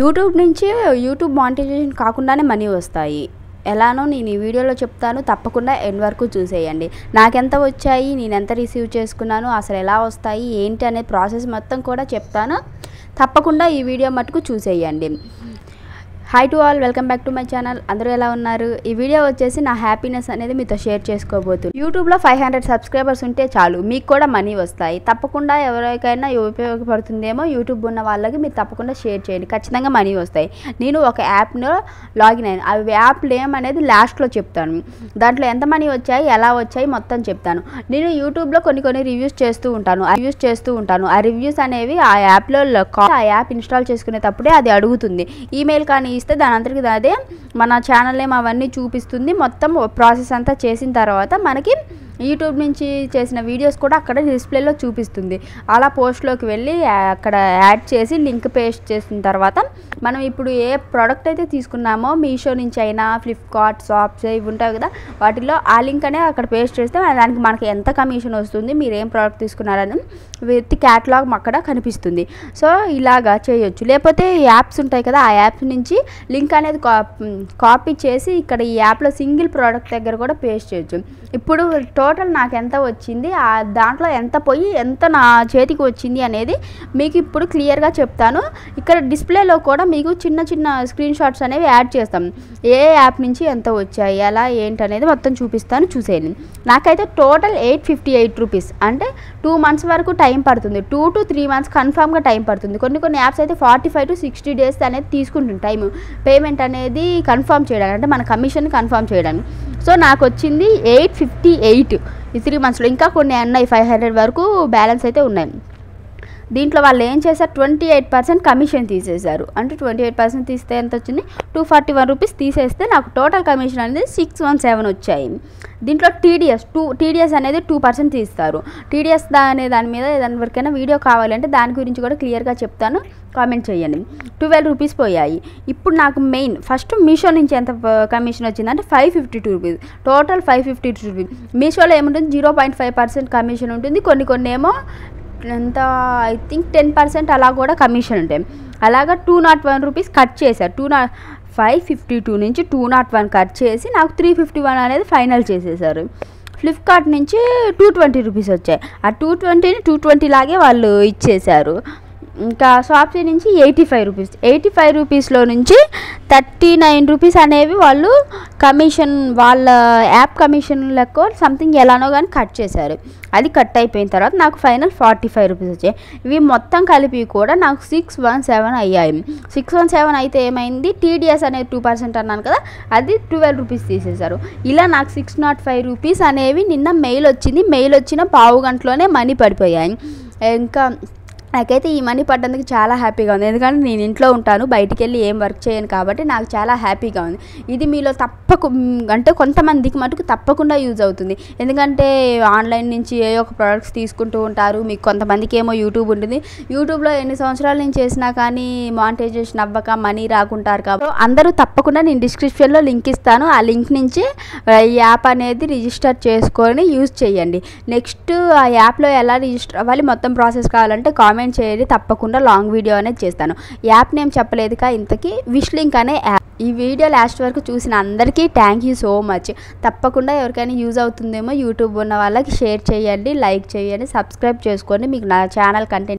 YouTube నుంచి YouTube monetisation కాకుండానే money వస్తాయి. ఎలానో నేను ఈ వీడియోలో చెప్తాను, తప్పకుండా ఎండ్ వరకు చూసేయండి. నాకెంత వచ్చాయి, నేను ఎంత రిసీవ్ చేసుకున్నాను, అసలు ఎలా వస్తాయి ఏంటి అనే ప్రాసెస్ మొత్తం కూడా చెప్తాను. తప్పకుండా ఈ వీడియో మటుకు చూసేయండి. Hi to all, welcome back to my channel. అందరూ ఎలా ఉన్నారు? ఈ వీడియో వచ్చేసి నా హ్యాపీనెస్ అనేది మీతో షేర్ చేసుకోబోతుంది. యూట్యూబ్లో 500 సబ్స్క్రైబర్స్ ఉంటే చాలు, మీకు కూడా మనీ వస్తాయి. తప్పకుండా ఎవరికైనా ఉపయోగపడుతుందేమో యూట్యూబ్ ఉన్న వాళ్ళకి మీరు తప్పకుండా షేర్ చేయండి, ఖచ్చితంగా మనీ వస్తాయి. నేను ఒక యాప్లో లాగిన్ అయ్యాను. ఆ యాప్ నేమ్ అనేది లాస్ట్లో చెప్తాను. దాంట్లో ఎంత మనీ వచ్చాయి, ఎలా వచ్చాయి మొత్తం చెప్తాను. నేను యూట్యూబ్లో కొన్ని రివ్యూస్ చేస్తూ ఉంటాను. ఆ రివ్యూస్ అనేవి ఆ యాప్లో ఆ యాప్ ఇన్స్టాల్ చేసుకునేటప్పుడే అది అడుగుతుంది. ఈమెయిల్ కానీ ఇస్తే దాని అంతటికి అదే మన ఛానల్ నేమ్ అవన్నీ చూపిస్తుంది. మొత్తం ప్రాసెస్ అంతా చేసిన తర్వాత మనకి యూట్యూబ్ నుంచి చేసిన వీడియోస్ కూడా అక్కడ డిస్ప్లేలో చూపిస్తుంది. అలా పోస్ట్లోకి వెళ్ళి అక్కడ యాడ్ చేసి లింక్ పేస్ట్ చేసిన తర్వాత మనం ఇప్పుడు ఏ ప్రోడక్ట్ అయితే తీసుకున్నామో మీషో నుంచి అయినా ఫ్లిప్కార్ట్, షాప్స్ ఇవి ఉంటాయి కదా, వాటిలో ఆ లింక్ అనేది అక్కడ పేస్ట్ చేస్తే దానికి మనకి ఎంత కమిషన్ వస్తుంది, మీరు ఏం ప్రోడక్ట్ తీసుకున్నారని విత్ క్యాటలాగ్ అక్కడ కనిపిస్తుంది. సో ఇలాగా చేయొచ్చు. లేకపోతే యాప్స్ ఉంటాయి కదా, ఆ యాప్ నుంచి లింక్ అనేది కాపీ చేసి ఇక్కడ ఈ యాప్లో సింగిల్ ప్రోడక్ట్ దగ్గర కూడా పేస్ట్ చేయొచ్చు. ఇప్పుడు టోటల్ నాకు ఎంత వచ్చింది, దాంట్లో ఎంత పోయి ఎంత నా చేతికి వచ్చింది అనేది మీకు ఇప్పుడు క్లియర్గా చెప్తాను. ఇక్కడ డిస్ప్లేలో కూడా మీకు చిన్న స్క్రీన్ షాట్స్ అనేవి యాడ్ చేస్తాం. ఏ యాప్ నుంచి ఎంత వచ్చాయి, ఎలా ఏంటి అనేది మొత్తం చూపిస్తాను, చూసేయండి. నాకైతే టోటల్ 858 రూపీస్, అంటే 2 months వరకు టైం పడుతుంది. 2 to 3 months కన్ఫామ్గా టైం పడుతుంది. కొన్ని యాప్స్ అయితే 45 to 60 days అనేది తీసుకుంటుంది టైం పేమెంట్ అనేది కన్ఫర్మ్ చేయడానికి, అంటే మన కమిషన్ కన్ఫర్మ్ చేయడానికి. సో నాకు వచ్చింది 858 ఈ 3 monthsలో. ఇంకా కొన్ని ఉన్నాయి 500 వరకు బ్యాలెన్స్ అయితే ఉన్నాయి. దీంట్లో వాళ్ళు ఏం చేశారు, 28% కమిషన్ తీసేశారు. అంటే 28% తీస్తే ఎంత వచ్చింది, 241 రూపీస్ తీసేస్తే నాకు టోటల్ కమిషన్ అనేది 617 వచ్చాయి. దీంట్లో టీడీఎస్ అనేది 2% తీస్తారు. టీడీఎస్ దాని మీద దాని వరకైనా వీడియో కావాలంటే దాని గురించి కూడా క్లియర్గా చెప్తాను, కామెంట్ చేయండి. 12 రూపీస్ పోయాయి. ఇప్పుడు నాకు మెయిన్ ఫస్ట్ మీషో నుంచి ఎంత కమిషన్ వచ్చిందంటే 552 రూపీస్, టోటల్ 552 రూపీస్. మీషోలో ఏముంటుంది, 0.5% కమిషన్ ఉంటుంది. కొన్ని ఏమో ఎంత ఐ థింక్ 10% అలా కూడా కమిషన్ ఉంటాయి. అలాగా 201 రూపీస్ కట్ చేశారు. 552 నుంచి 201 కట్ చేసి నాకు 351 అనేది ఫైనల్ చేసేసారు. ఫ్లిప్కార్ట్ నుంచి 220 రూపీస్ వచ్చాయి. ఆ 220ని 220 లాగే వాళ్ళు ఇచ్చేశారు. ఇంకా షాప్సీ నుంచి 85 రూపీస్లో నుంచి 39 రూపీస్ అనేవి వాళ్ళు కమిషన్, వాళ్ళ యాప్ కమిషన్ లెక్క సంథింగ్ ఎలానో కానీ కట్ చేశారు. అది కట్ అయిపోయిన తర్వాత నాకు ఫైనల్ 45 రూపీస్ వచ్చాయి. ఇవి మొత్తం కలిపి కూడా నాకు 617 అయ్యాయి. 617 అయితే ఏమైంది, టీడీఎస్ అనేది 2% అన్నాను కదా, అది 12 రూపీస్ తీసేశారు. ఇలా నాకు 605 రూపీస్ అనేవి నిన్న మెయిల్ వచ్చింది. మెయిల్ వచ్చిన పావు గంటలోనే మనీ పడిపోయాయి. ఇంకా నాకైతే ఈ మనీ పడ్డందుకు చాలా హ్యాపీగా ఉంది. ఎందుకంటే నేను ఇంట్లో ఉంటాను, బయటికి వెళ్ళి ఏం వర్క్ చేయను కాబట్టి నాకు చాలా హ్యాపీగా ఉంది. ఇది మీలో అంటే కొంతమందికి మటుకు తప్పకుండా యూజ్ అవుతుంది. ఎందుకంటే ఆన్లైన్ నుంచి ఏ ఒక ప్రోడక్ట్స్ తీసుకుంటూ ఉంటారు. మీకు కొంతమందికి ఏమో యూట్యూబ్ ఉంటుంది. యూట్యూబ్లో ఎన్ని సంవత్సరాల నుంచి చేసినా కానీ మానిటైజేషన్ అవ్వక మనీ రాకుంటారు. కాబట్టి అందరూ తప్పకుండా నేను డిస్క్రిప్షన్లో లింక్ ఇస్తాను. ఆ లింక్ నుంచి ఈ యాప్ అనేది రిజిస్టర్ చేసుకొని యూజ్ చేయండి. నెక్స్ట్ ఆ యాప్లో ఎలా రిజిస్టర్ అవ్వాలి మొత్తం ప్రాసెస్ కావాలంటే కామెంట్ చేయండి, తప్పకుండా లాంగ్ వీడియో అనేది చేస్తాను. యాప్ నేమ్ చెప్పలేదుగా, ఇంతకీ విష్ లింక్ అనే యాప్. ఈ వీడియో లాస్ట్ వరకు చూసిన అందరికీ థ్యాంక్ యూ సో మచ్. తప్పకుండా ఎవరికైనా యూజ్ అవుతుందేమో యూట్యూబ్ ఉన్న వాళ్ళకి షేర్ చేయండి, లైక్ చేయండి, సబ్స్క్రైబ్ చేసుకోండి. మీకు నా ఛానల్ కంటెంట్